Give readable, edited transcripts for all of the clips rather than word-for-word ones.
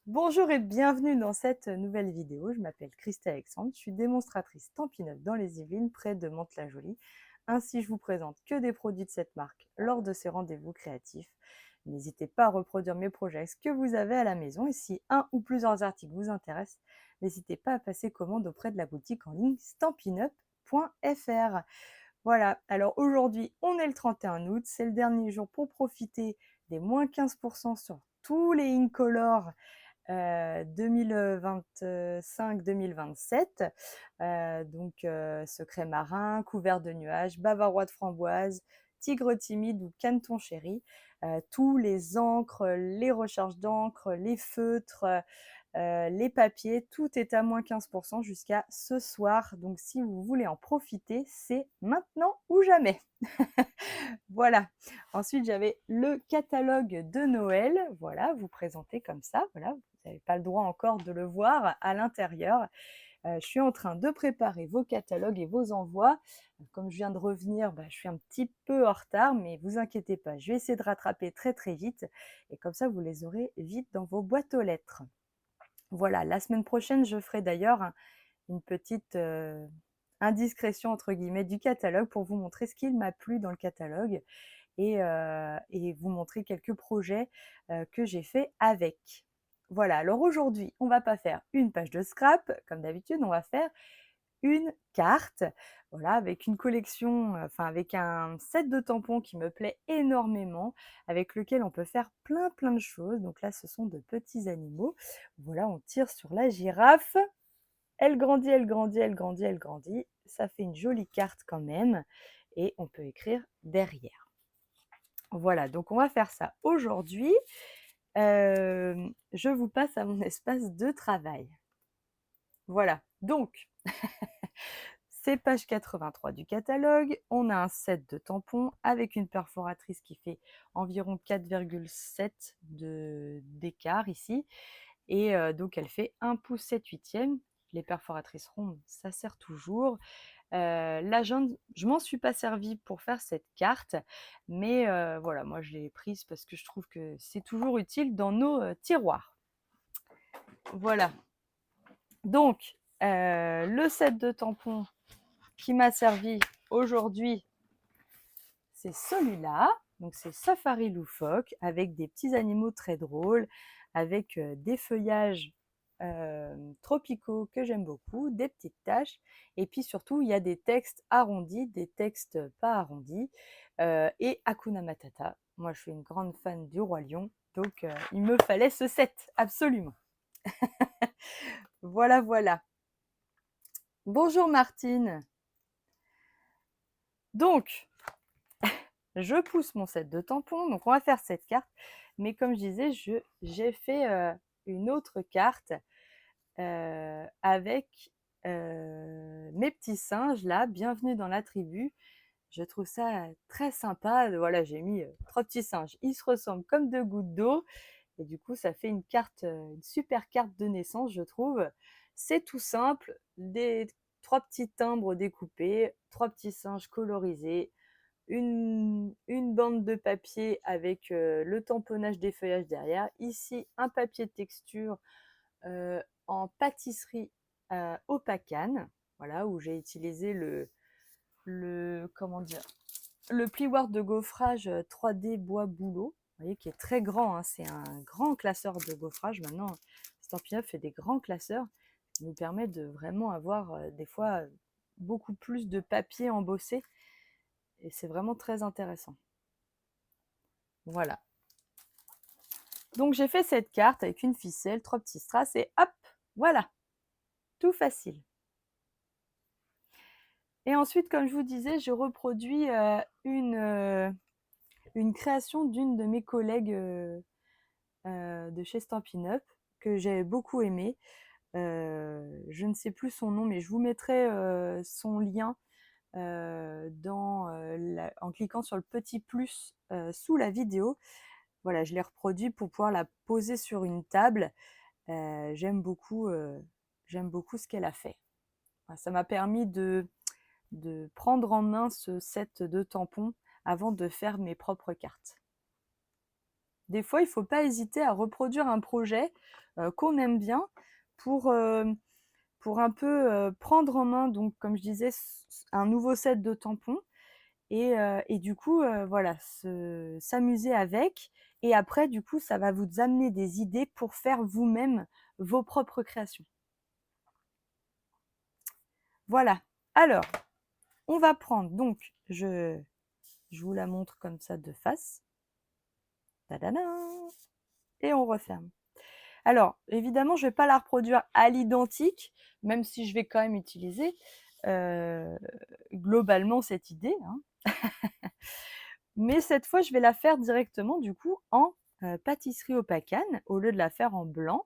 Bonjour et bienvenue dans cette nouvelle vidéo. Je m'appelle Christelle Alexandre, je suis démonstratrice Stampin' Up dans les Yvelines, près de Mantes-la-Jolie. Ainsi, je vous présente que des produits de cette marque lors de ces rendez-vous créatifs. N'hésitez pas à reproduire mes projets avec ce que vous avez à la maison. Et si un ou plusieurs articles vous intéressent, n'hésitez pas à passer commande auprès de la boutique en ligne stampinup.fr. Voilà, alors aujourd'hui, on est le 31 août, c'est le dernier jour pour profiter des moins 15% sur tous les Incolor 2025-2027. Secret marin, couvert de nuages, bavarois de framboise, tigre timide ou caneton chéri. Tous les encres, les recharges d'encre, les feutres, les papiers, tout est à moins 15% jusqu'à ce soir. Donc si vous voulez en profiter, c'est maintenant ou jamais. Voilà. Ensuite, j'avais le catalogue de Noël. Voilà, vous présentez comme ça. Voilà, vous n'avez pas le droit encore de le voir à l'intérieur. Je suis en train de préparer vos catalogues et vos envois. Comme je viens de revenir, je suis un petit peu en retard, mais vous inquiétez pas, je vais essayer de rattraper très très vite. Et comme ça, vous les aurez vite dans vos boîtes aux lettres. Voilà, la semaine prochaine, je ferai d'ailleurs une petite indiscrétion entre guillemets du catalogue pour vous montrer ce qu'il m'a plu dans le catalogue et vous montrer quelques projets que j'ai fait avec. Voilà, alors aujourd'hui, on ne va pas faire une page de scrap, comme d'habitude, on va faire une carte, voilà, avec une collection, enfin avec un set de tampons qui me plaît énormément, avec lequel on peut faire plein de choses. Donc là, ce sont de petits animaux. Voilà, on tire sur la girafe. Elle grandit, elle grandit, elle grandit, elle grandit. Ça fait une jolie carte quand même. Et on peut écrire derrière. Voilà, donc on va faire ça aujourd'hui. Je vous passe à mon espace de travail. Voilà, donc, c'est page 83 du catalogue. On a un set de tampons avec une perforatrice qui fait environ 4,7 d'écart ici. Et donc, elle fait 1 pouce 7 huitièmes. Les perforatrices rondes, ça sert toujours. La jaune, je m'en suis pas servie pour faire cette carte, mais voilà, moi je l'ai prise parce que je trouve que c'est toujours utile dans nos tiroirs. Voilà. Donc, le set de tampons qui m'a servi aujourd'hui, c'est celui-là. Donc, c'est Safari loufoque avec des petits animaux très drôles, avec des feuillages tropicaux que j'aime beaucoup, des petites taches, et puis surtout, il y a des textes arrondis, des textes pas arrondis, et Hakuna Matata. Moi, je suis une grande fan du Roi Lion, donc il me fallait ce set, absolument. Voilà, voilà. Bonjour Martine. Donc, je pousse mon set de tampons. Donc, on va faire cette carte. Mais comme je disais, j'ai fait une autre carte avec mes petits singes là. Bienvenue dans la tribu. Je trouve ça très sympa. Voilà, j'ai mis 3 petits singes. Ils se ressemblent comme 2 gouttes d'eau. Et du coup, ça fait une carte, une super carte de naissance, je trouve. C'est tout simple. Des 3 petits timbres découpés, 3 petits singes colorisés, une bande de papier avec le tamponnage des feuillages derrière. Ici, un papier de texture en pâtisserie au pacane, voilà, où j'ai utilisé comment dire, le plioir de gaufrage 3D bois bouleau, vous voyez, qui est très grand, hein, c'est un grand classeur de gaufrage. Maintenant, Stampin' Up fait des grands classeurs qui nous permettent de vraiment avoir des fois beaucoup plus de papier embossé et c'est vraiment très intéressant. Voilà. Donc j'ai fait cette carte avec une ficelle, 3 petits strass et hop, voilà, tout facile. Et ensuite, comme je vous disais, je reproduis une création d'une de mes collègues de chez Stampin' Up que j'ai beaucoup aimé. Je ne sais plus son nom, mais je vous mettrai son lien en cliquant sur le petit plus sous la vidéo. Voilà, je l'ai reproduit pour pouvoir la poser sur une table. J'aime beaucoup ce qu'elle a fait. Ça m'a permis de prendre en main ce set de tampons avant de faire mes propres cartes. des fois, il ne faut pas hésiter à reproduire un projet qu'on aime bien pour un peu prendre en main, donc, comme je disais, un nouveau set de tampons et du coup, voilà, s'amuser avec. Et après, du coup, ça va vous amener des idées pour faire vous-même vos propres créations. Voilà. Alors, on va prendre, donc, je vous la montre comme ça de face. Tadada! Et on referme. Alors, évidemment, je ne vais pas la reproduire à l'identique, même si je vais quand même utiliser globalement cette idée, hein. Mais cette fois, je vais la faire directement du coup en pâtisserie au pacane au lieu de la faire en blanc.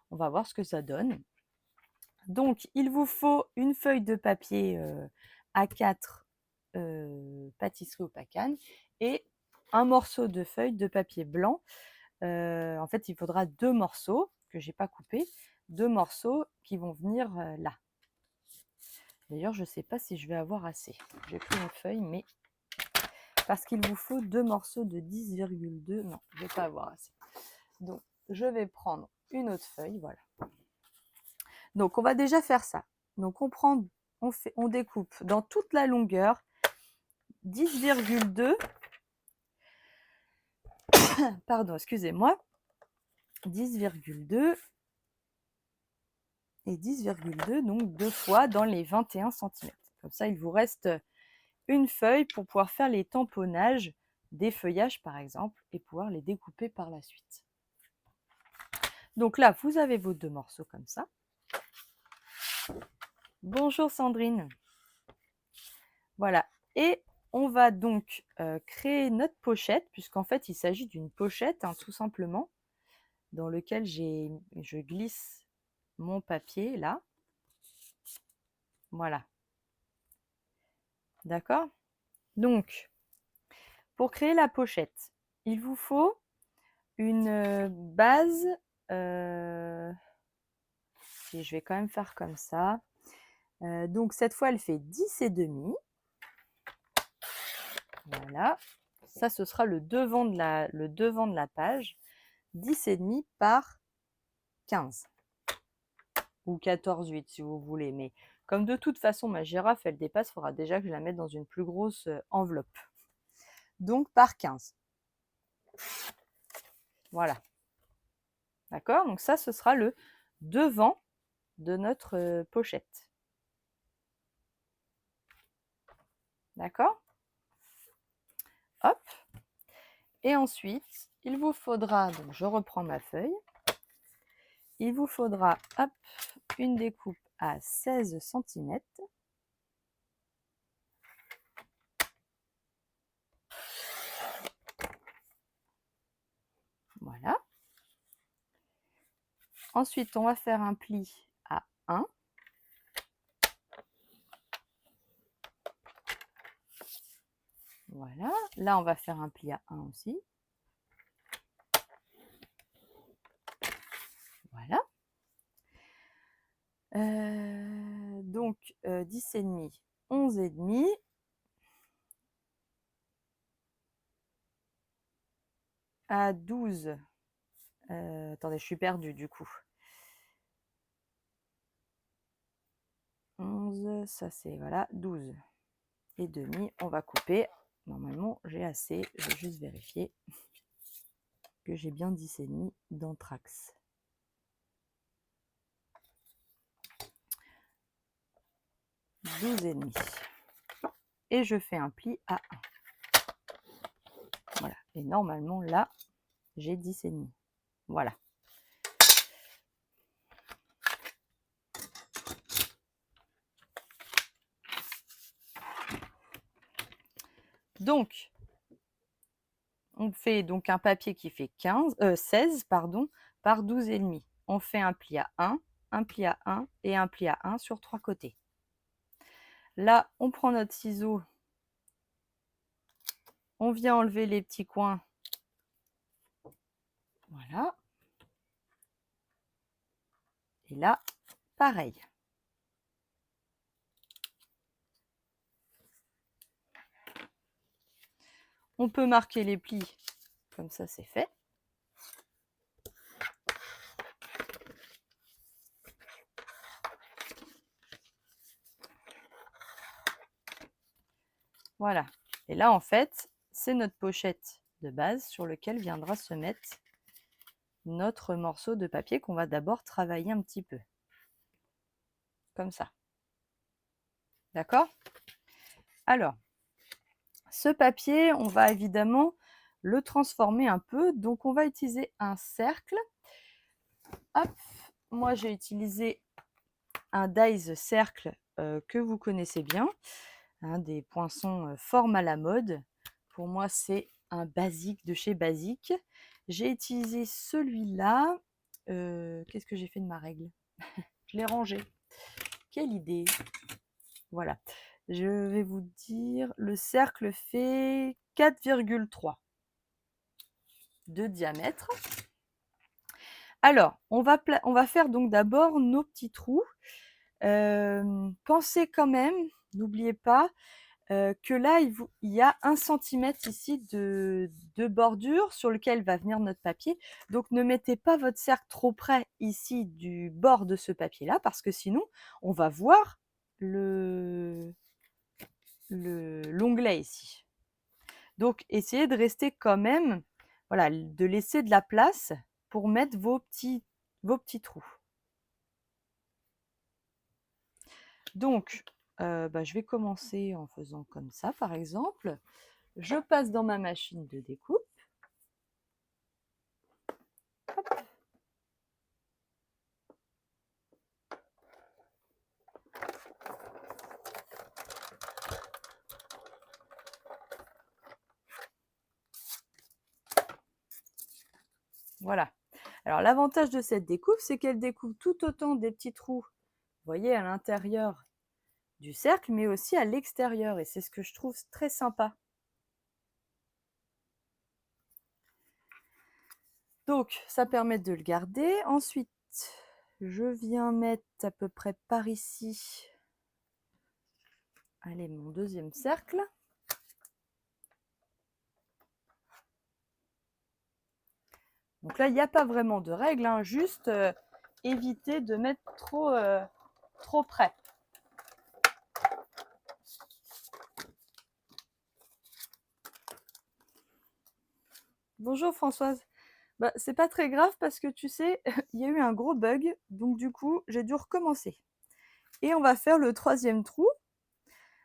On va voir ce que ça donne. Donc, il vous faut une feuille de papier A4 pâtisserie au pacane et un morceau de feuille de papier blanc. En fait, il faudra 2 morceaux que je n'ai pas coupés, 2 morceaux qui vont venir là. D'ailleurs, je ne sais pas si je vais avoir assez. J'ai pris une feuille, mais parce qu'il vous faut 2 morceaux de 10,2. Non, je ne vais pas avoir assez. Donc, je vais prendre une autre feuille, voilà. Donc, on va déjà faire ça. Donc, on découpe dans toute la longueur 10,2. Pardon, excusez-moi. 10,2 et 10,2, donc 2 fois dans les 21 cm. Comme ça, il vous reste une feuille pour pouvoir faire les tamponnages des feuillages, par exemple, et pouvoir les découper par la suite. Donc là, vous avez vos 2 morceaux comme ça. Bonjour Sandrine. Voilà. Et on va donc créer notre pochette, puisqu'en fait, il s'agit d'une pochette, hein, tout simplement, dans lequel je glisse mon papier, là. Voilà. D'accord? Donc, pour créer la pochette, il vous faut une base. Et je vais quand même faire comme ça. Donc, cette fois, elle fait 10,5. Voilà. Ça, ce sera le devant de la page. 10,5 par 15. Ou 14,8 si vous voulez. Mais comme de toute façon, ma girafe, elle dépasse, il faudra déjà que je la mette dans une plus grosse enveloppe. Donc, par 15. Voilà. D'accord? Donc ça, ce sera le devant de notre pochette. D'accord? Hop. Et ensuite, il vous faudra, donc je reprends ma feuille, il vous faudra, hop, une découpe à 16 cm. Voilà. Ensuite, on va faire un pli à 1. Voilà. Là, on va faire un pli à 1 aussi. Voilà. Donc, 10,5, 11,5. À 12. Attendez, je suis perdue du coup. 11, ça c'est, voilà, 12 et demi. On va couper. Normalement, j'ai assez. Je vais juste vérifier que j'ai bien 10,5 d'anthrax. 12,5. Et je fais un pli à 1. Voilà. Et normalement, là, j'ai 10,5. Voilà. Donc, on fait donc un papier qui fait 16 pardon, par 12,5. On fait un pli à 1, un pli à 1 et un pli à 1 sur 3 côtés. Là, on prend notre ciseau, on vient enlever les petits coins. Voilà. Et là, pareil. On peut marquer les plis, comme ça c'est fait. Voilà. Et là, en fait, c'est notre pochette de base sur lequel viendra se mettre notre morceau de papier qu'on va d'abord travailler un petit peu. Comme ça. D'accord? Alors, ce papier, on va évidemment le transformer un peu. Donc, on va utiliser un cercle. Hop, moi, j'ai utilisé un dies cercle que vous connaissez bien. Hein, des poinçons forme à la mode. Pour moi, c'est un basique de chez Basique. J'ai utilisé celui-là. Qu'est-ce que j'ai fait de ma règle? Je l'ai rangé. Quelle idée! Voilà. Je vais vous dire, le cercle fait 4,3 de diamètre. Alors, on va faire donc d'abord nos petits trous. Pensez quand même, n'oubliez pas, que là, il y a 1 centimètre ici de bordure sur lequel va venir notre papier. Donc, ne mettez pas votre cercle trop près ici du bord de ce papier-là, parce que sinon, on va voir l'onglet ici. Donc, essayez de rester quand même, voilà, de laisser de la place pour mettre vos petits trous. Donc, je vais commencer en faisant comme ça, par exemple. Je passe dans ma machine de découpe. Hop. Voilà. Alors, l'avantage de cette découpe, c'est qu'elle découpe tout autant des petits trous, vous voyez, à l'intérieur du cercle, mais aussi à l'extérieur. Et c'est ce que je trouve très sympa. Donc, ça permet de le garder. Ensuite, je viens mettre à peu près par ici, allez, mon deuxième cercle. Donc là, il n'y a pas vraiment de règle, hein, juste éviter de mettre trop près. Bonjour Françoise. Bah, c'est pas très grave parce que tu sais, il y a eu un gros bug, donc du coup, j'ai dû recommencer. Et on va faire le troisième trou.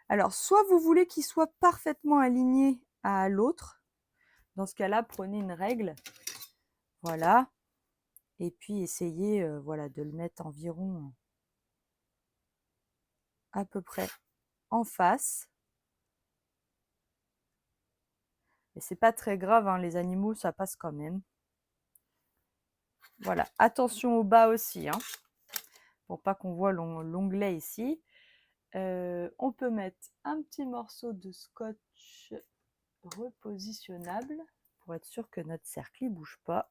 Alors, soit vous voulez qu'il soit parfaitement aligné à l'autre. Dans ce cas-là, prenez une règle. Voilà. Et puis, essayez voilà, de le mettre environ à peu près en face. Et c'est pas très grave, hein, les animaux, ça passe quand même. Voilà. Attention au bas aussi, hein, pour pas qu'on voit l'onglet ici. On peut mettre un petit morceau de scotch repositionnable pour être sûr que notre cercle ne bouge pas.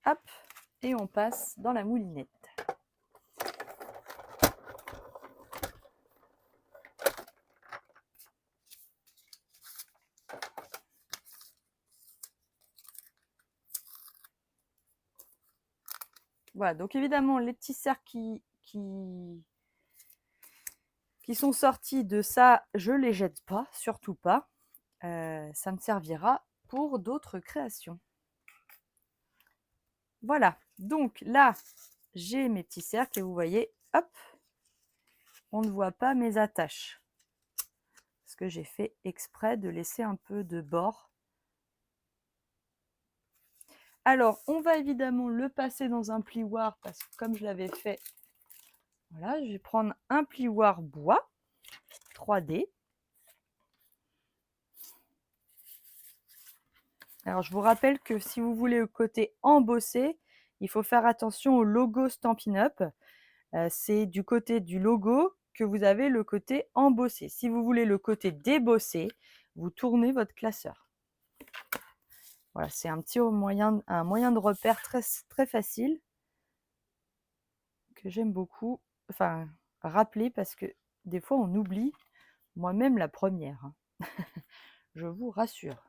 Hop, et on passe dans la moulinette. Voilà, donc évidemment, les petits cercles qui sont sortis de ça, je ne les jette pas, surtout pas. Ça me servira pour d'autres créations. Voilà, donc là, j'ai mes petits cercles et vous voyez, hop, on ne voit pas mes attaches. Parce que j'ai fait exprès de laisser un peu de bord. Alors, on va évidemment le passer dans un plioir parce que comme je l'avais fait, voilà, je vais prendre un plioir bois 3D. Alors, je vous rappelle que si vous voulez le côté embossé, il faut faire attention au logo Stampin' Up. C'est du côté du logo que vous avez le côté embossé. Si vous voulez le côté débossé, vous tournez votre classeur. Voilà, c'est un moyen de repère très, très facile que j'aime beaucoup. Enfin, rappeler parce que des fois on oublie, moi-même la première. Hein. Je vous rassure.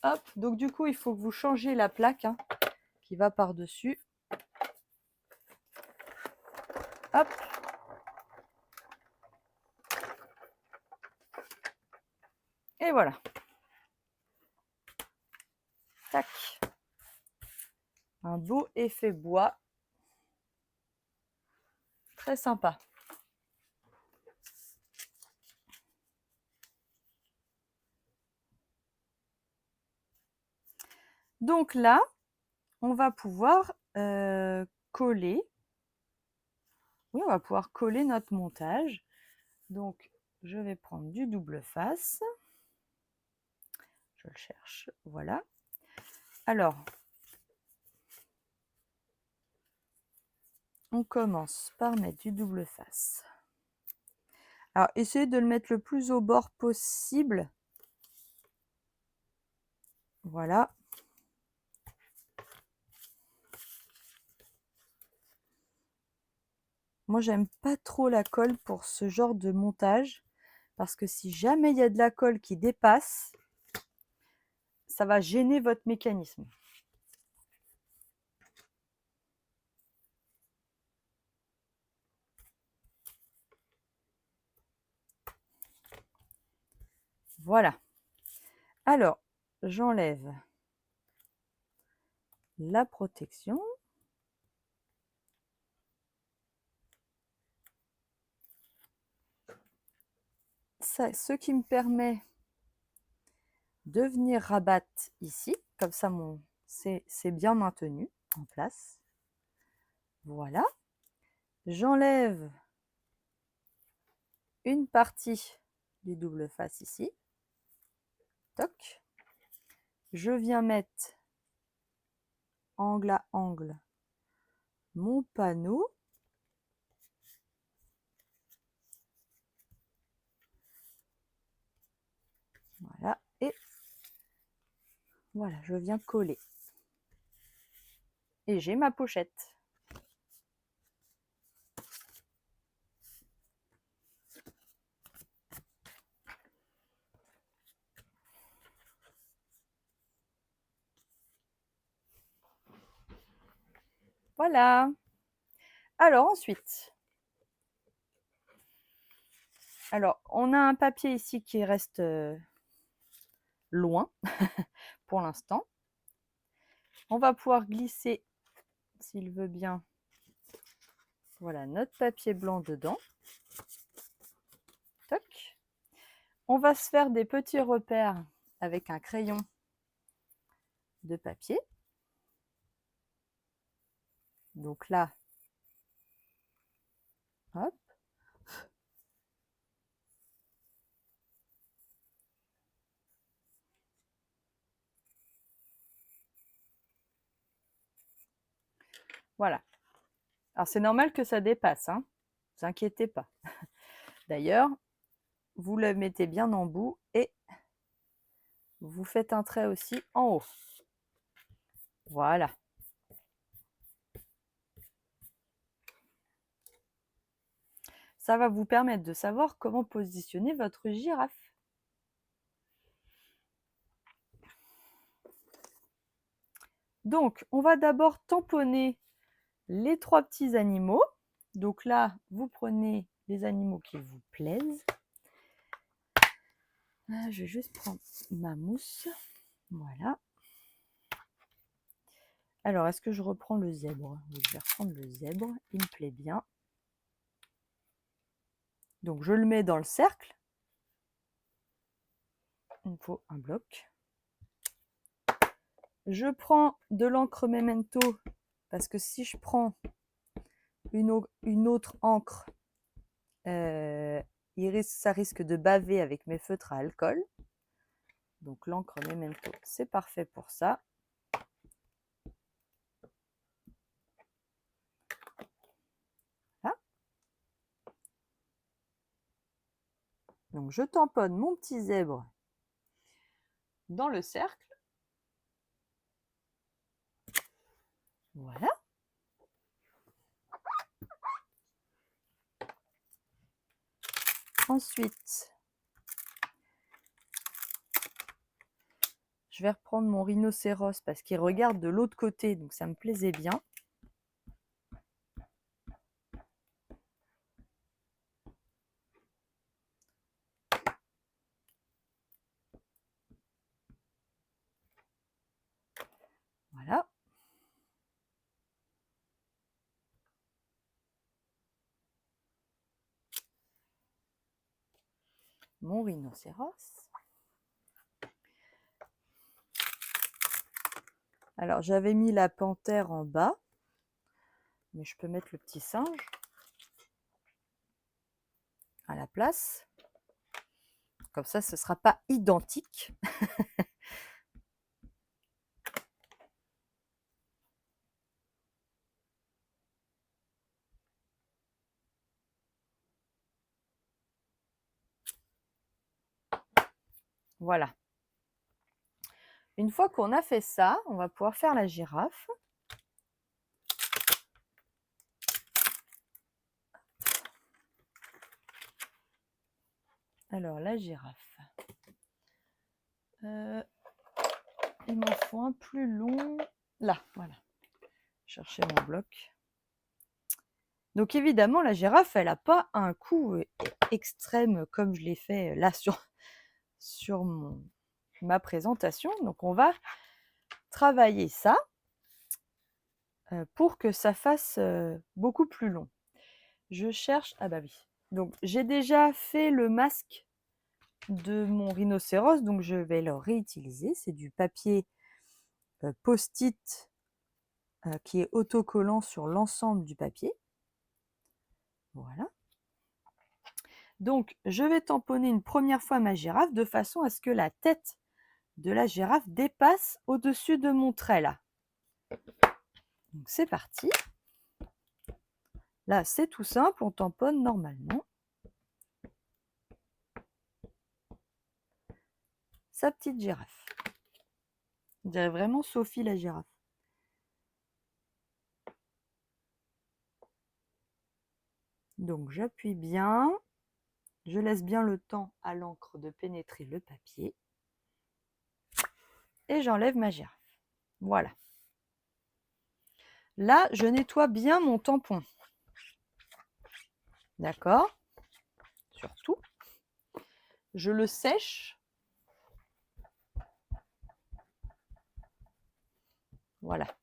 Hop, donc du coup, il faut que vous changiez la plaque hein, qui va par-dessus. Hop. Et voilà. Tac. Un beau effet bois. Très sympa. Donc là, on va pouvoir coller. Oui, on va pouvoir coller notre montage. Donc, je vais prendre du double face. Je le cherche, voilà. Alors, on commence par mettre du double face. Alors, essayez de le mettre le plus au bord possible. Voilà. Moi, j'aime pas trop la colle pour ce genre de montage, parce que si jamais il y a de la colle qui dépasse, ça va gêner votre mécanisme. Voilà. Alors, j'enlève la protection. Ça, ce qui me permet de venir rabattre ici, comme ça c'est bien maintenu en place. Voilà. J'enlève une partie du double face ici. Toc. Je viens mettre angle à angle mon panneau. Voilà. Et voilà, je viens coller. Et j'ai ma pochette. Voilà. Alors ensuite, on a un papier ici qui reste loin pour l'instant. On va pouvoir glisser, s'il veut bien, voilà, notre papier blanc dedans. Toc. On va se faire des petits repères avec un crayon de papier. Donc là, hop. Voilà. Alors c'est normal que ça dépasse, hein. Ne vous inquiétez pas. D'ailleurs, vous le mettez bien en bout et vous faites un trait aussi en haut. Voilà. Ça va vous permettre de savoir comment positionner votre girafe. Donc, on va d'abord tamponner les 3 petits animaux. Donc là, vous prenez les animaux qui vous plaisent. Je vais juste prendre ma mousse. Voilà. Alors, est-ce que je reprends le zèbre? Oui, je vais reprendre le zèbre. Il me plaît bien. Donc, je le mets dans le cercle. Il me faut un bloc. Je prends de l'encre Memento parce que si je prends une autre encre, ça risque de baver avec mes feutres à alcool. Donc l'encre Memento, c'est parfait pour ça. Voilà. Donc je tamponne mon petit zèbre dans le cercle. Voilà. Ensuite, je vais reprendre mon rhinocéros parce qu'il regarde de l'autre côté, donc ça me plaisait bien. mon rhinocéros. Alors, j'avais mis la panthère en bas, mais je peux mettre le petit singe à la place. Comme ça, ce ne sera pas identique. Voilà. Une fois qu'on a fait ça, on va pouvoir faire la girafe. Alors, la girafe. Il m'en faut un plus long. Là, voilà. Chercher mon bloc. Donc, évidemment, la girafe, elle n'a pas un coup extrême comme je l'ai fait là sur ma présentation. Donc, on va travailler ça pour que ça fasse beaucoup plus long. Je cherche... Ah bah oui. Donc, j'ai déjà fait le masque de mon rhinocéros, donc je vais le réutiliser. C'est du papier post-it qui est autocollant sur l'ensemble du papier. Voilà. Donc, je vais tamponner une première fois ma girafe de façon à ce que la tête de la girafe dépasse au-dessus de mon trait là. Donc, c'est parti. Là, c'est tout simple, on tamponne normalement. Sa petite girafe. On dirait vraiment Sophie la girafe. Donc, j'appuie bien. Je laisse bien le temps à l'encre de pénétrer le papier. Et j'enlève ma girafe. Voilà. Là, je nettoie bien mon tampon. D'accord? Surtout. Je le sèche. Voilà.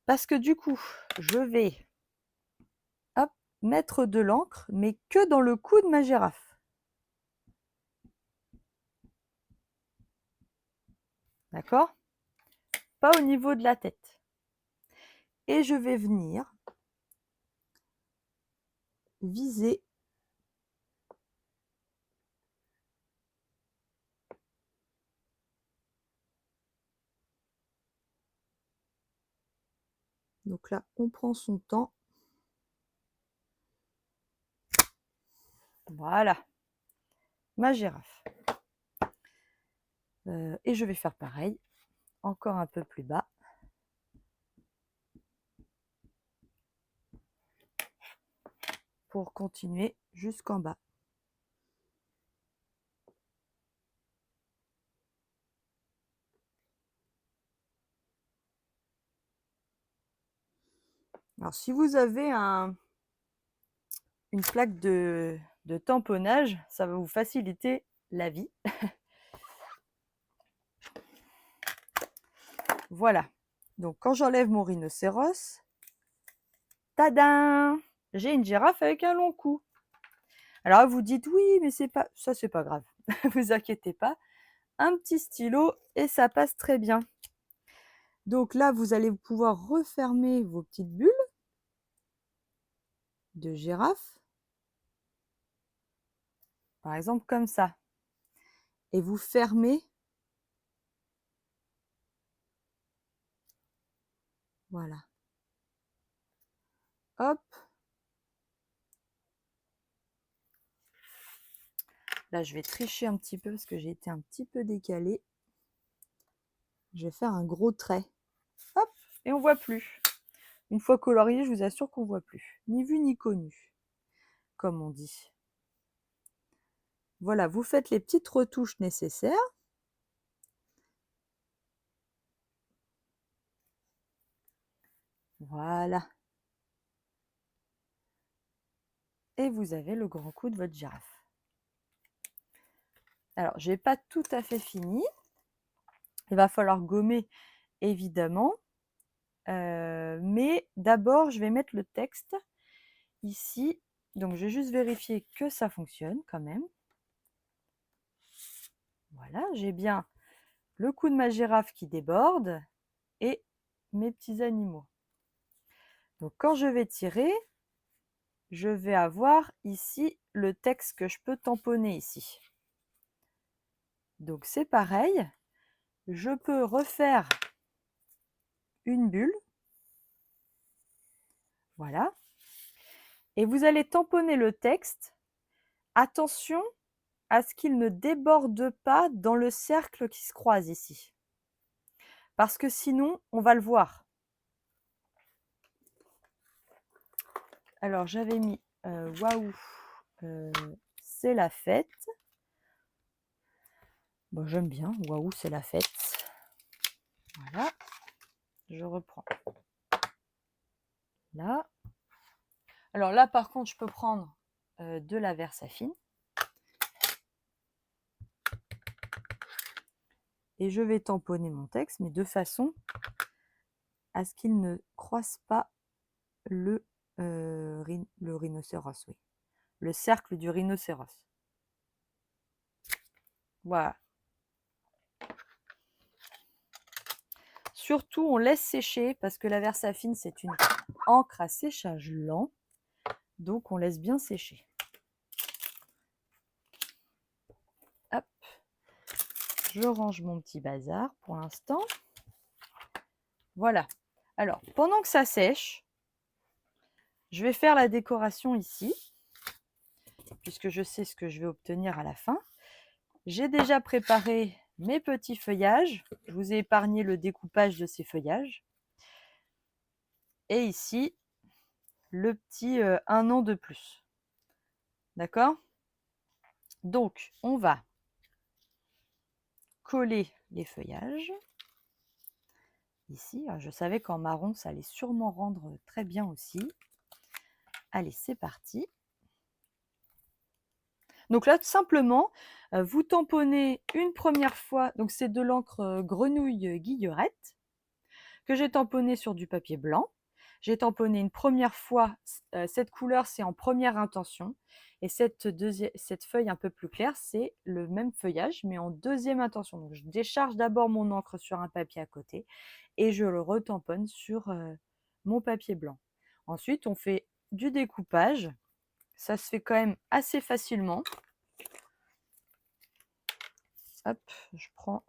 Parce que du coup, je vais mettre de l'encre, mais que dans le cou de ma girafe. D'accord? Pas au niveau de la tête. Et je vais venir viser donc là, on prend son temps. Voilà, ma girafe. Et je vais faire pareil, encore un peu plus bas. Pour continuer jusqu'en bas. Alors, si vous avez une plaque de tamponnage, ça va vous faciliter la vie. Voilà. Donc, quand j'enlève mon rhinocéros, tadam! J'ai une girafe avec un long cou. Alors, vous dites, oui, mais c'est pas grave. Vous inquiétez pas. Un petit stylo et ça passe très bien. Donc là, vous allez pouvoir refermer vos petites bulles de girafe. Par exemple, comme ça. Et vous fermez. Voilà. Hop. Là, je vais tricher un petit peu parce que j'ai été un petit peu décalée. Je vais faire un gros trait. Hop. Et on ne voit plus. Une fois colorié, je vous assure qu'on ne voit plus. Ni vu ni connu, comme on dit. Voilà, vous faites les petites retouches nécessaires. Voilà. Et vous avez le grand cou de votre girafe. Alors, je n'ai pas tout à fait fini. Il va falloir gommer, évidemment. Mais d'abord, je vais mettre le texte ici. Donc, je vais juste vérifier que ça fonctionne quand même. Voilà, j'ai bien le cou de ma girafe qui déborde et mes petits animaux. Donc quand je vais tirer, je vais avoir ici le texte que je peux tamponner ici. Donc c'est pareil, je peux refaire une bulle. Voilà. Et vous allez tamponner le texte. Attention à ce qu'il ne déborde pas dans le cercle qui se croise ici. Parce que sinon, on va le voir. Alors, j'avais mis waouh, c'est la fête. Bon, j'aime bien, waouh, c'est la fête. Voilà, je reprends. Là. Alors là, par contre, je peux prendre de la Versafine. Et je vais tamponner mon texte, mais de façon à ce qu'il ne croise pas le rhinocéros, oui. Le cercle du rhinocéros. Voilà. Surtout, on laisse sécher parce que la Versafine, c'est une encre à séchage lent. Donc, on laisse bien sécher. Hop. Je range mon petit bazar pour l'instant. Voilà. Alors, pendant que ça sèche, je vais faire la décoration ici, puisque je sais ce que je vais obtenir à la fin. J'ai déjà préparé mes petits feuillages. Je vous ai épargné le découpage de ces feuillages. Et ici, le petit 1 an de plus. D'accord? Donc, on va coller les feuillages. Ici, je savais qu'en marron, ça allait sûrement rendre très bien aussi. Allez, c'est parti. Donc là, tout simplement, vous tamponnez une première fois. Donc, c'est de l'encre Grenouille Guillerette que j'ai tamponné sur du papier blanc. J'ai tamponné une première fois, cette couleur, c'est en première intention. Et cette feuille un peu plus claire, c'est le même feuillage, mais en deuxième intention. Donc, je décharge d'abord mon encre sur un papier à côté et je le retamponne sur mon papier blanc. Ensuite, on fait du découpage. Ça se fait quand même assez facilement. Hop, je prends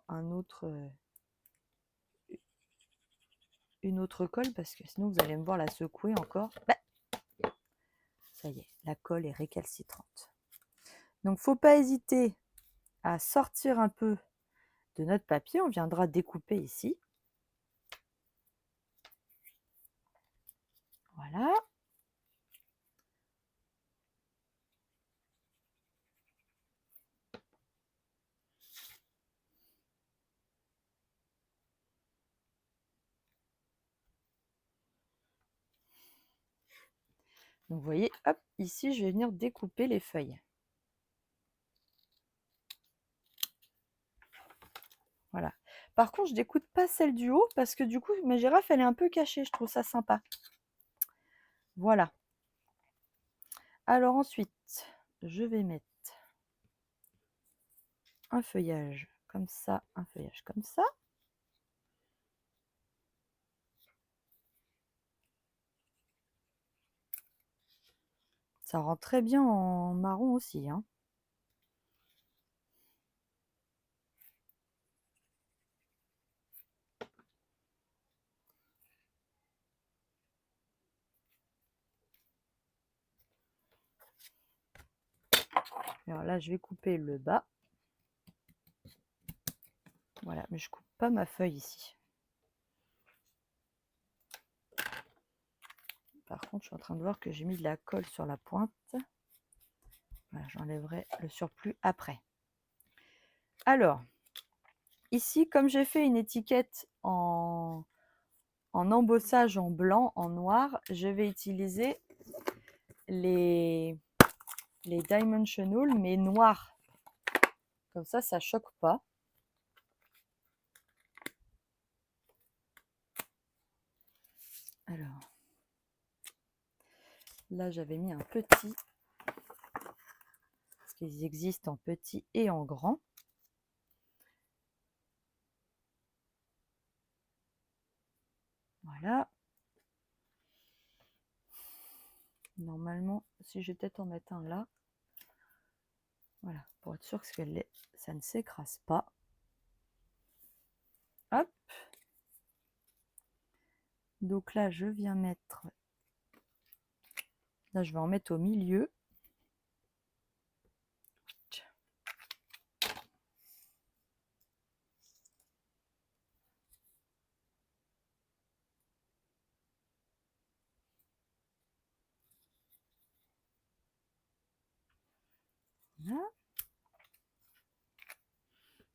une autre colle parce que sinon vous allez me voir la secouer encore. Bah, ça y est, la colle est récalcitrante. Donc, faut pas hésiter à sortir un peu de notre papier. On viendra découper ici. Voilà. Donc, vous voyez, hop, ici, je vais venir découper les feuilles. Voilà. Par contre, je découpe pas celle du haut parce que du coup, ma girafe, elle est un peu cachée. Je trouve ça sympa. Voilà. Alors ensuite, je vais mettre un feuillage comme ça, un feuillage comme ça. Ça rend très bien en marron aussi, hein. Alors là, je vais couper le bas. Voilà, mais je coupe pas ma feuille ici. Par contre, je suis en train de voir que j'ai mis de la colle sur la pointe. Voilà, j'enlèverai le surplus après. Alors, ici, comme j'ai fait une étiquette en embossage en blanc, en noir, je vais utiliser les Dimensional, mais noirs. Comme ça ne choque pas. Alors, là, j'avais mis un petit, parce qu'ils existent en petit et en grand. Voilà. Normalement, si je vais peut-être en mettre un là. Voilà, pour être sûr que ça ne s'écrase pas. Hop. Donc là, je viens mettre... Là, je vais en mettre au milieu. Voilà.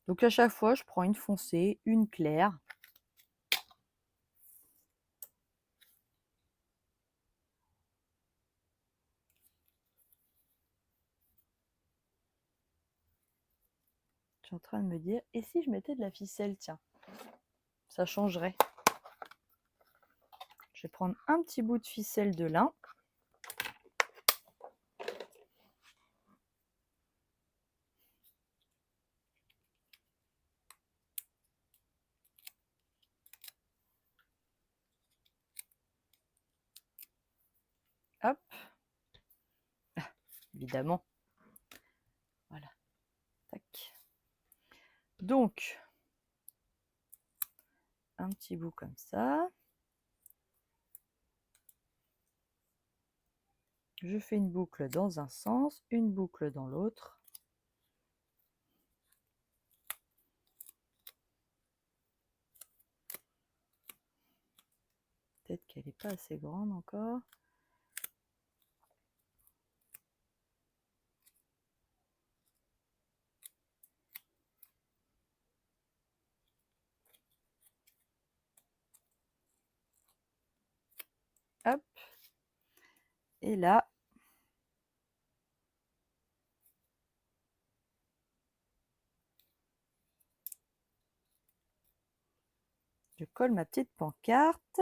Donc à chaque fois, je prends une foncée, une claire. Je suis en train de me dire, et si je mettais de la ficelle, tiens, ça changerait. Je vais prendre un petit bout de ficelle de lin. Hop. Ah, évidemment. Voilà. Tac. Donc, un petit bout comme ça. Je fais une boucle dans un sens, une boucle dans l'autre. Peut-être qu'elle n'est pas assez grande encore. Hop. Et là, je colle ma petite pancarte.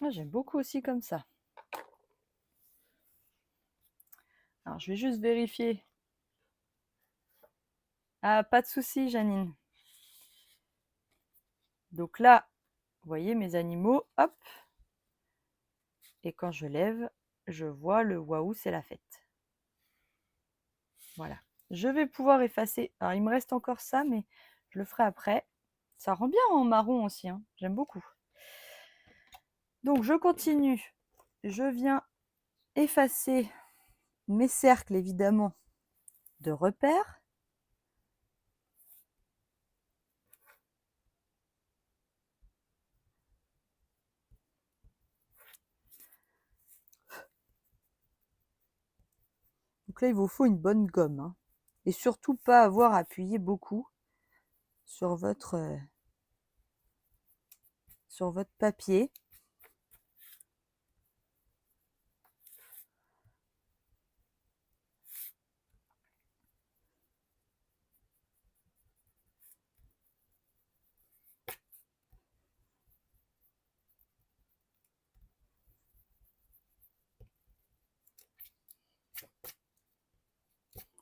Ah, j'aime beaucoup aussi comme ça. Alors, je vais juste vérifier. Ah, pas de souci, Janine. Donc là, vous voyez mes animaux, hop. Et quand je lève, je vois le waouh, c'est la fête. Voilà. Je vais pouvoir effacer. Alors, il me reste encore ça, mais je le ferai après. Ça rend bien en marron aussi, hein. J'aime beaucoup. Donc, je continue. Je viens effacer mes cercles, évidemment, de repères. Donc là, il vous faut une bonne gomme, hein. Et surtout pas avoir appuyé beaucoup sur votre papier.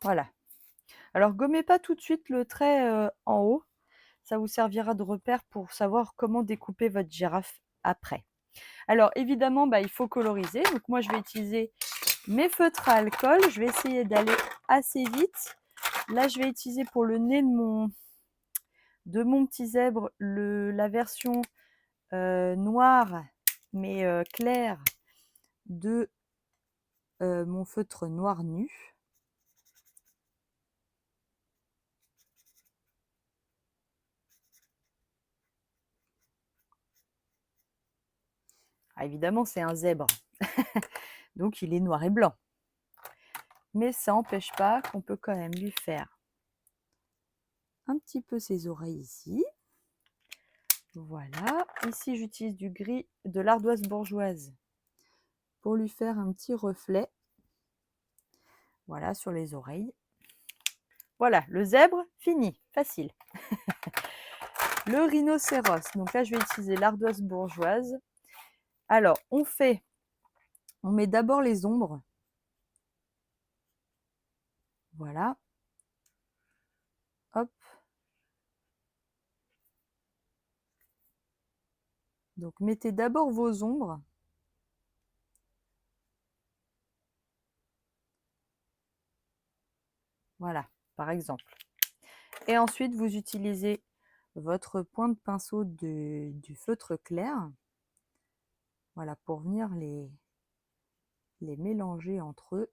Voilà. Alors, gommez pas tout de suite le trait en haut. Ça vous servira de repère pour savoir comment découper votre girafe après. Alors, évidemment, il faut coloriser. Donc, moi, je vais utiliser mes feutres à alcool. Je vais essayer d'aller assez vite. Là, je vais utiliser pour le nez de mon petit zèbre la version noire, mais claire, de mon feutre noir nu. Ah, évidemment, c'est un zèbre, donc il est noir et blanc. Mais ça n'empêche pas qu'on peut quand même lui faire un petit peu ses oreilles ici. Voilà. Ici, j'utilise du gris, de l'ardoise bourgeoise pour lui faire un petit reflet. Voilà, sur les oreilles. Voilà, le zèbre, fini, facile. Le rhinocéros. Donc là, je vais utiliser l'ardoise bourgeoise. Alors, on fait On met d'abord les ombres. Voilà. Hop. Donc mettez d'abord vos ombres. Voilà, par exemple. Et ensuite, vous utilisez votre point de pinceau du feutre clair. Voilà, pour venir les mélanger entre eux.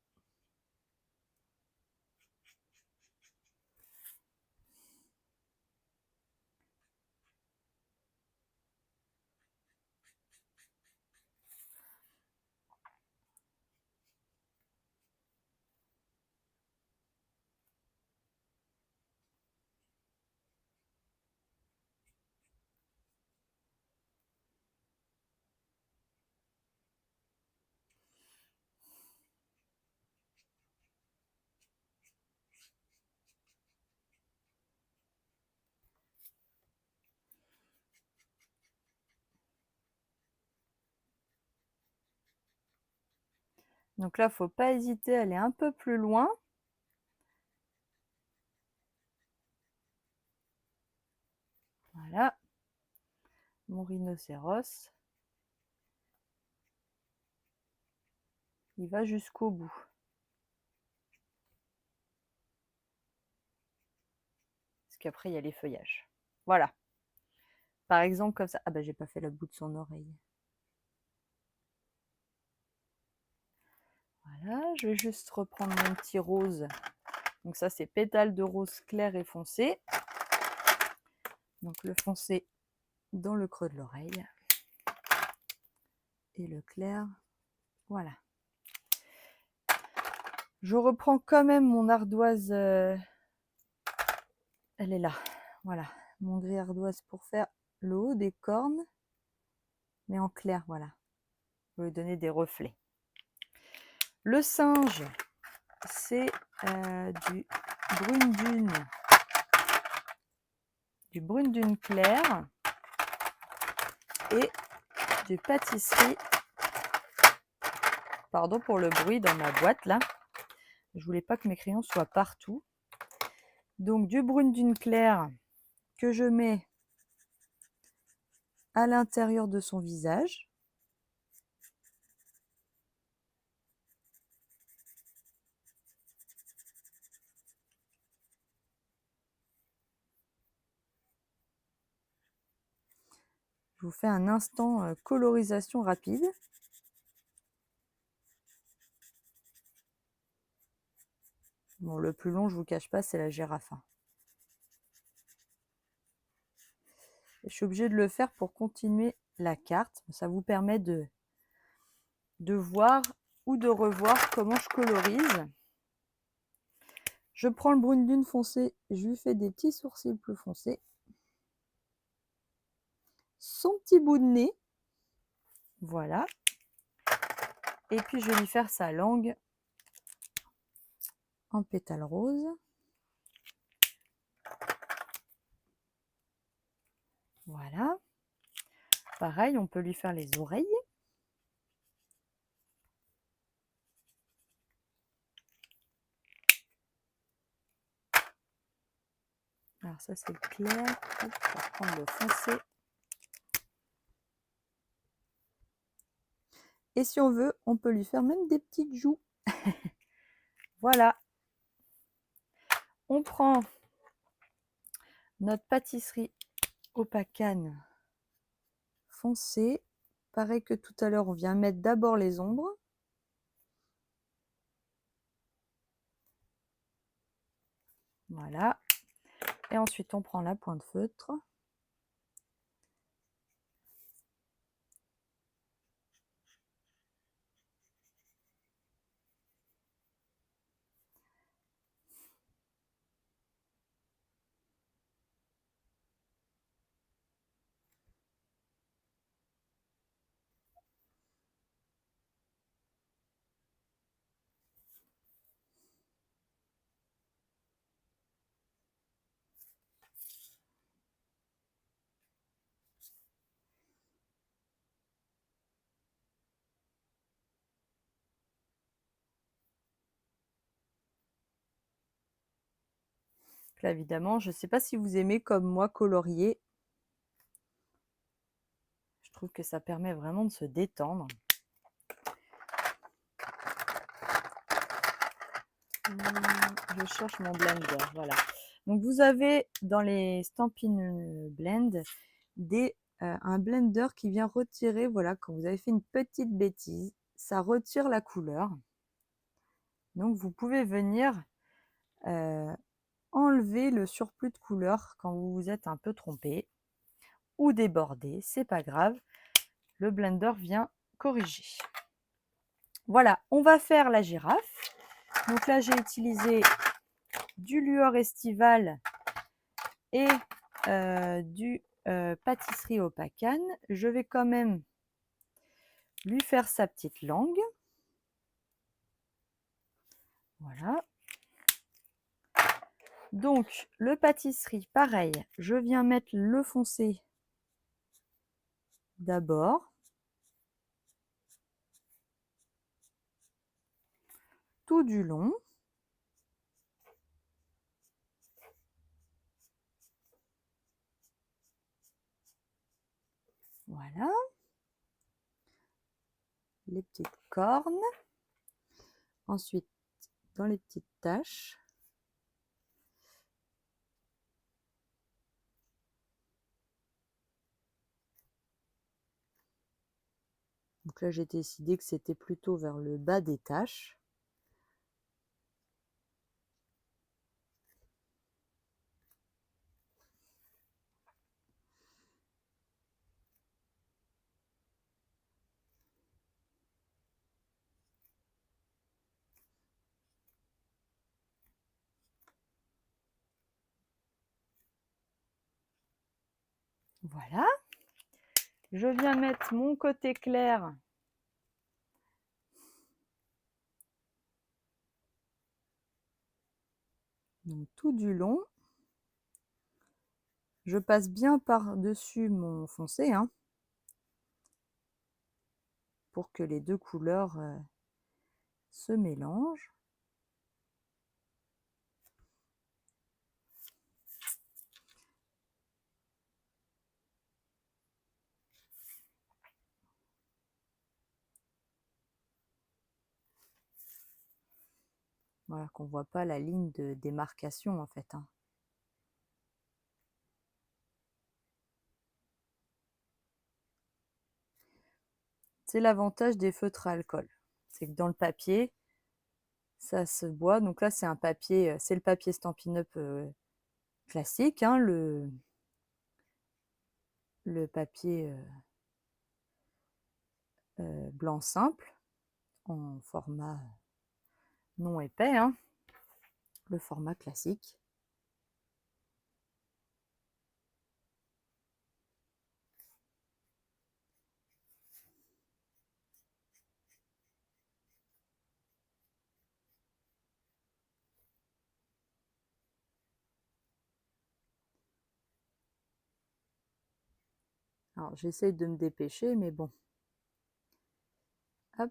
Donc là, il ne faut pas hésiter à aller un peu plus loin. Voilà. Mon rhinocéros. Il va jusqu'au bout. Parce qu'après, il y a les feuillages. Voilà. Par exemple, comme ça. Ah bah, j'ai pas fait la bout de son oreille. Voilà, je vais juste reprendre mon petit rose. Donc ça, c'est pétales de rose clair et foncé. Donc le foncé dans le creux de l'oreille. Et le clair, voilà. Je reprends quand même mon ardoise. Elle est là. Voilà, mon gris ardoise pour faire le haut des cornes. Mais en clair, voilà. Pour lui donner des reflets. Le singe, c'est du brune dune. Du brune dune clair. Et du pâtisserie. Pardon pour le bruit dans ma boîte là. Je voulais pas que mes crayons soient partout. Donc du brune dune clair que je mets à l'intérieur de son visage. Je vous fais un instant colorisation rapide. Bon, le plus long, je ne vous cache pas, c'est la girafe. Je suis obligée de le faire pour continuer la carte. Ça vous permet de voir ou de revoir comment je colorise. Je prends le brune dune foncé, je lui fais des petits sourcils plus foncés. Son petit bout de nez. Voilà. Et puis je vais lui faire sa langue en pétales roses. Voilà. Pareil, on peut lui faire les oreilles. Alors ça c'est le clair. Hop, on va prendre le foncé. Et si on veut, on peut lui faire même des petites joues. Voilà. On prend notre pâtisserie au pacane foncé. Pareil que tout à l'heure, on vient mettre d'abord les ombres. Voilà. Et ensuite, on prend la pointe feutre. Là, évidemment, je ne sais pas si vous aimez comme moi colorier. Je trouve que ça permet vraiment de se détendre. Je cherche mon blender, voilà. Donc vous avez dans les Stampin' Blend un blender qui vient retirer, voilà, quand vous avez fait une petite bêtise, ça retire la couleur. Donc vous pouvez venir enlever le surplus de couleur quand vous vous êtes un peu trompé ou débordé, c'est pas grave, le blender vient corriger. Voilà, on va faire la girafe. Donc là j'ai utilisé du lueur estival et du pâtisserie au pacane. Je vais quand même lui faire sa petite langue. Voilà. Donc, le pâtisserie, pareil, je viens mettre le foncé d'abord. Tout du long. Voilà. Les petites cornes. Ensuite, dans les petites taches. Donc là, j'ai décidé que c'était plutôt vers le bas des taches. Voilà. Je viens mettre mon côté clair donc tout du long. Je passe bien par-dessus mon foncé hein, pour que les deux couleurs se mélangent. Voilà, qu'on ne voit pas la ligne de démarcation en fait. Hein. C'est l'avantage des feutres à alcool. C'est que dans le papier, ça se voit. Donc là, c'est un papier, c'est le papier Stampin' Up classique, hein, le papier blanc simple, en format non épais, hein, le format classique. Alors, j'essaye de me dépêcher, mais bon. Hop.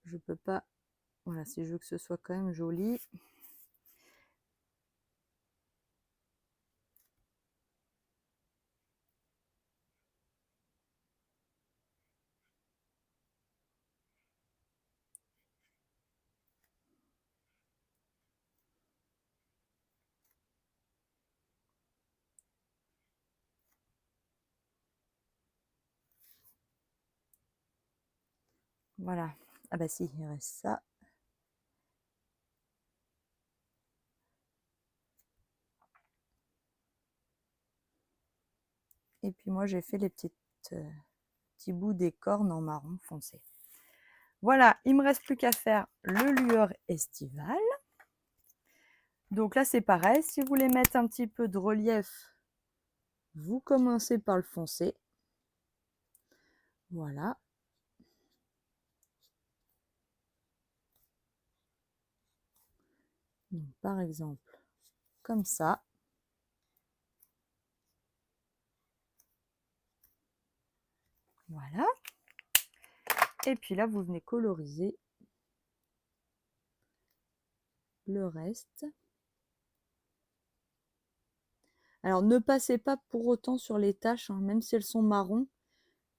Je peux pas... Voilà, si je veux que ce soit quand même joli. Voilà. Ah bah si, il reste ça. Et puis moi, j'ai fait les petits bouts des cornes en marron foncé. Voilà, il me reste plus qu'à faire le lueur estival. Donc là, c'est pareil. Si vous voulez mettre un petit peu de relief, vous commencez par le foncé. Voilà. Donc, par exemple, comme ça. Voilà. Et puis là, vous venez coloriser le reste. Alors, ne passez pas pour autant sur les taches, hein, même si elles sont marron,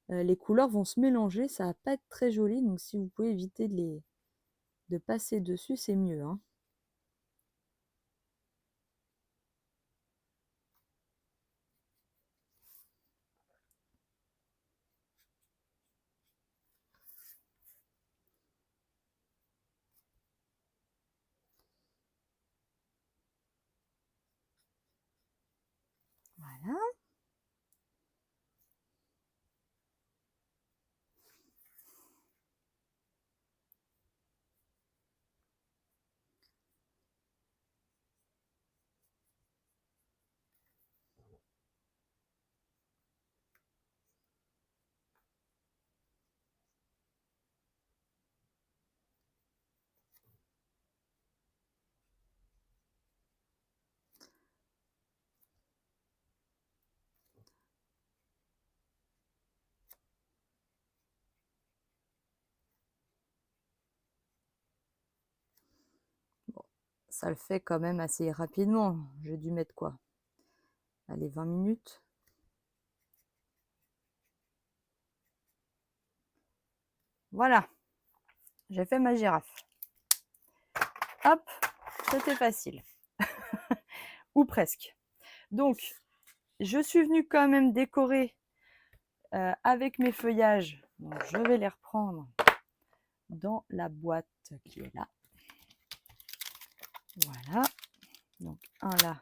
les couleurs vont se mélanger, ça va pas être très joli, donc si vous pouvez éviter de passer dessus, c'est mieux, hein. Voilà. Bon, ça le fait quand même assez rapidement. J'ai dû mettre quoi? Allez, 20 minutes. Voilà, j'ai fait ma girafe. Hop, c'était facile. Ou presque. Donc, je suis venue quand même décorer avec mes feuillages. Donc, je vais les reprendre dans la boîte qui est là. Voilà. Donc, un là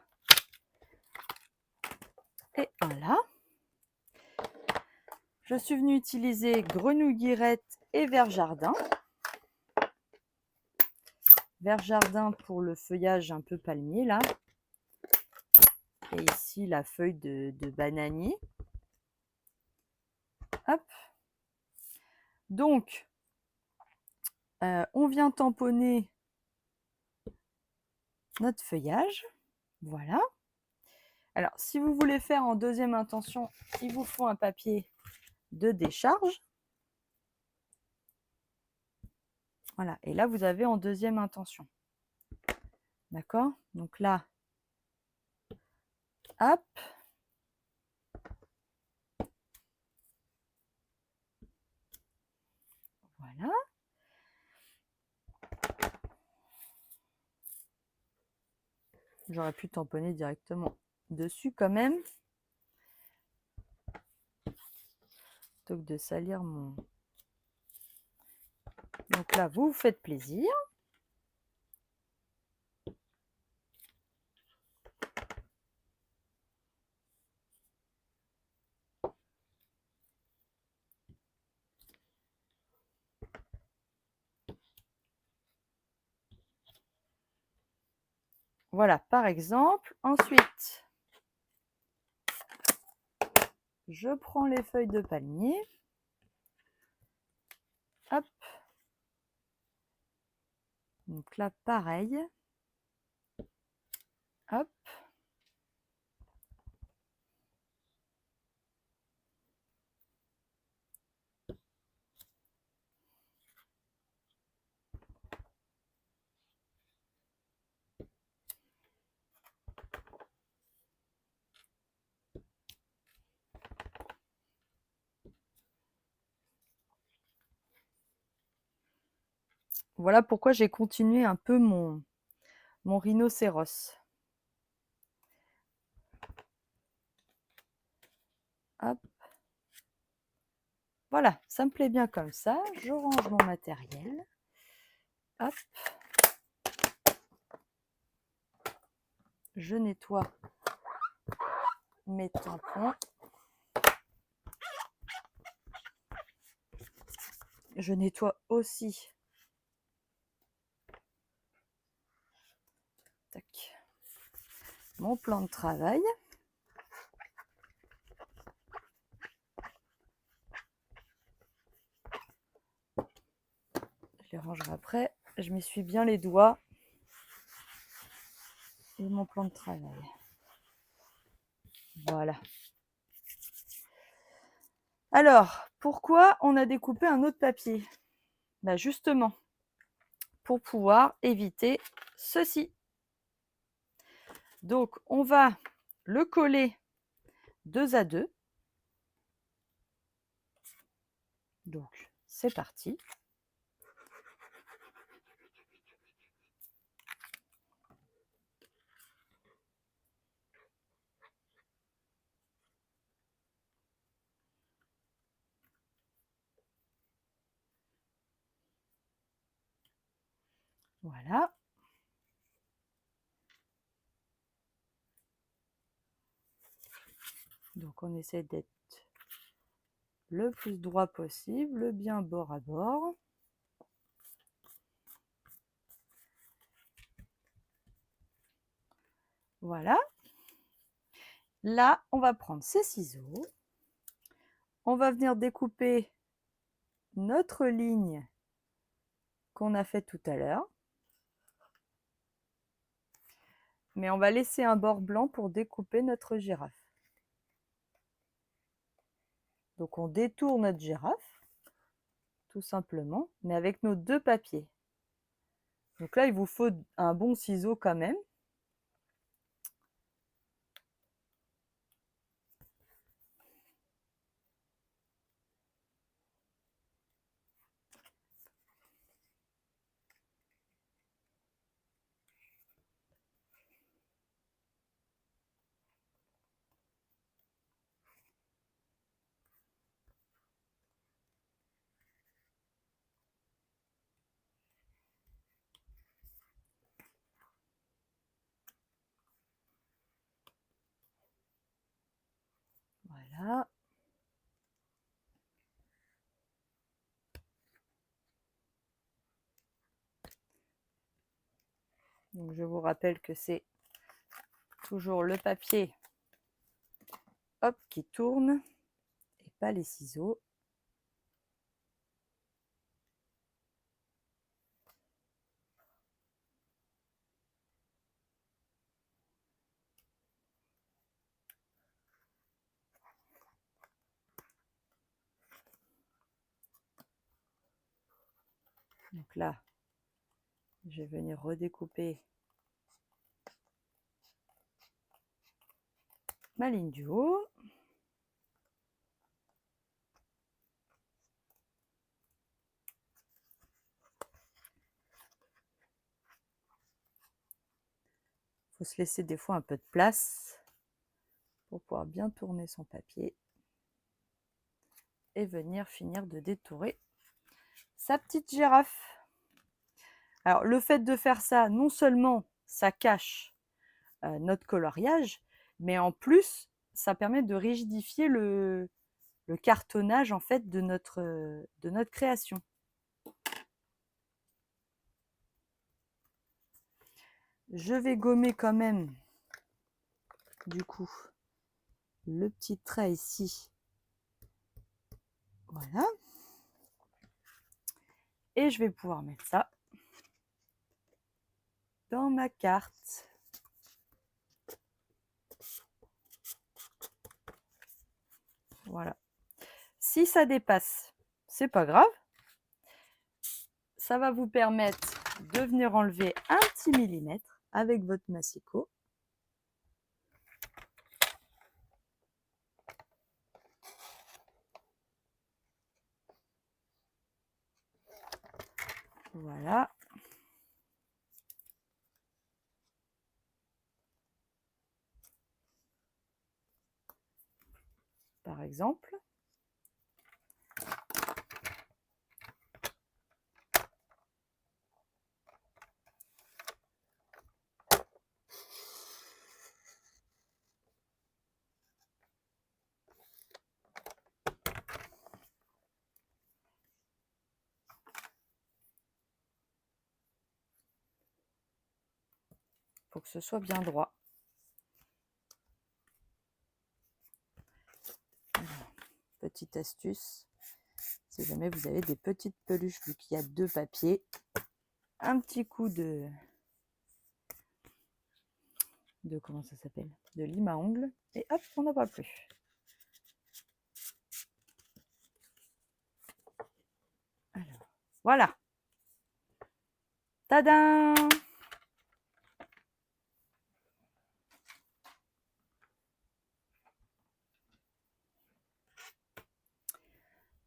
et un là. Je suis venue utiliser grenouille guirette et vert jardin. Vert jardin pour le feuillage un peu palmier là. Et ici la feuille de bananier. Hop. Donc, on vient tamponner notre feuillage. Voilà. Alors, si vous voulez faire en deuxième intention, il vous faut un papier de décharge. Voilà. Et là, vous avez en deuxième intention. D'accord? Donc là, hop. Voilà. J'aurais pu tamponner directement dessus quand même. Plutôt que de salir mon... Donc là, vous vous faites plaisir. Voilà, par exemple. Ensuite, je prends les feuilles de palmier. Hop. Donc là, pareil. Hop. Voilà pourquoi j'ai continué un peu mon rhinocéros. Hop. Voilà, ça me plaît bien comme ça. Je range mon matériel. Hop. Je nettoie mes tampons. Je nettoie aussi mon plan de travail. Je les rangerai après. Je m'essuie bien les doigts. Et mon plan de travail. Voilà. Alors, pourquoi on a découpé un autre papier? Ben justement, pour pouvoir éviter ceci. Donc, on va le coller 2 à 2. Donc, c'est parti. Voilà. Donc, on essaie d'être le plus droit possible, bien bord à bord. Voilà. Là, on va prendre ces ciseaux. On va venir découper notre ligne qu'on a fait tout à l'heure. Mais on va laisser un bord blanc pour découper notre girafe. Donc on détourne notre girafe, tout simplement, mais avec nos 2 papiers. Donc là, il vous faut un bon ciseau quand même. Voilà. Donc je vous rappelle que c'est toujours le papier, hop, qui tourne et pas les ciseaux. Donc là, je vais venir redécouper ma ligne du haut. Il faut se laisser des fois un peu de place pour pouvoir bien tourner son papier et venir finir de détourer sa petite girafe. Alors le fait de faire ça, non seulement ça cache notre coloriage, mais en plus ça permet de rigidifier le cartonnage en fait de notre création. Je vais gommer quand même du coup le petit trait ici. Voilà. Et je vais pouvoir mettre ça dans ma carte. Voilà. Si ça dépasse, c'est pas grave. Ça va vous permettre de venir enlever un petit millimètre avec votre massicot. Voilà. Par exemple. Pour que ce soit bien droit. Petite astuce, si jamais vous avez des petites peluches, vu qu'il y a 2 papiers, un petit coup de comment ça s'appelle, de lime à ongles, et hop, on n'en voit plus. Alors, voilà. Tadam!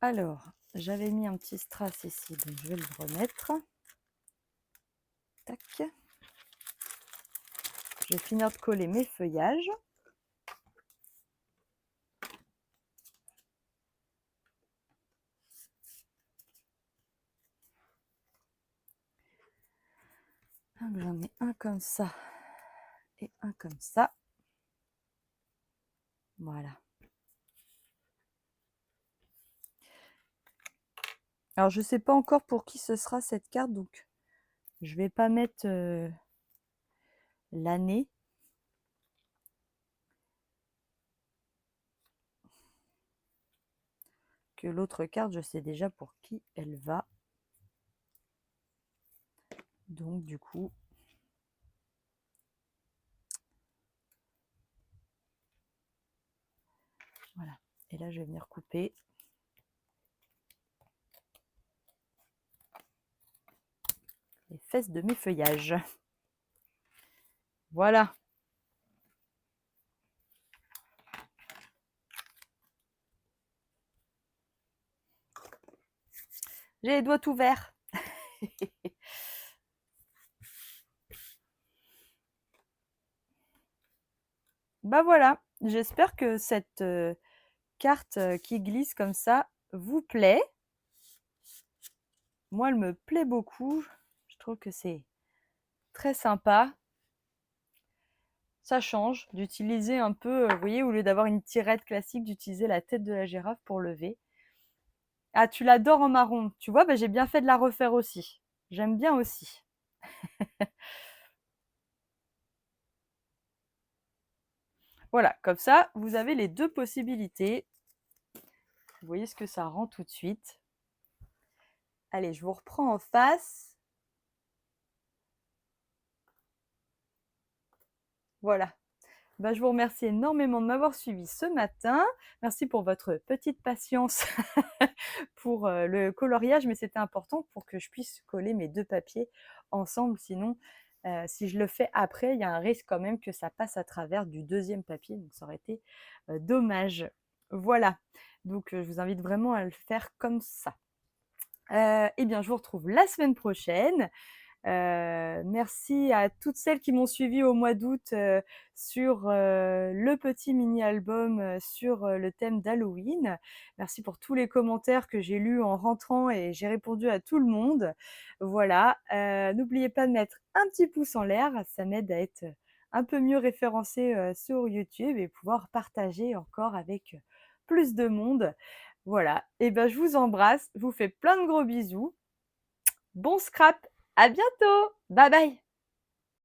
Alors, j'avais mis un petit strass ici, donc je vais le remettre. Tac. Je vais finir de coller mes feuillages. J'en ai un comme ça et un comme ça. Voilà. Alors, je ne sais pas encore pour qui ce sera cette carte, donc je ne vais pas mettre l'année. Que l'autre carte, je sais déjà pour qui elle va. Donc, du coup, voilà. Et là, je vais venir couper. Les fesses de mes feuillages. Voilà. J'ai les doigts tout verts. Bah voilà, j'espère que cette carte qui glisse comme ça vous plaît. Moi, elle me plaît beaucoup. Je trouve que c'est très sympa. Ça change d'utiliser un peu, vous voyez, au lieu d'avoir une tirette classique, d'utiliser la tête de la girafe pour lever. Ah, tu l'adores en marron. Tu vois, bah, j'ai bien fait de la refaire aussi. J'aime bien aussi. Voilà, comme ça, vous avez les deux possibilités. Vous voyez ce que ça rend tout de suite. Allez, je vous reprends en face. Voilà. Ben, je vous remercie énormément de m'avoir suivi ce matin. Merci pour votre petite patience pour le coloriage, mais c'était important pour que je puisse coller mes deux papiers ensemble. Sinon, si je le fais après, il y a un risque quand même que ça passe à travers du deuxième papier. Donc, ça aurait été dommage. Voilà. Donc, je vous invite vraiment à le faire comme ça. Eh bien, je vous retrouve la semaine prochaine. Merci à toutes celles qui m'ont suivi au mois d'août sur le petit mini-album sur le thème d'Halloween. Merci pour tous les commentaires que j'ai lus en rentrant et j'ai répondu à tout le monde. Voilà, n'oubliez pas de mettre un petit pouce en l'air, ça m'aide à être un peu mieux référencé sur YouTube et pouvoir partager encore avec plus de monde. Voilà, et ben je vous embrasse, je vous fais plein de gros bisous. Bon scrap, à bientôt, bye bye.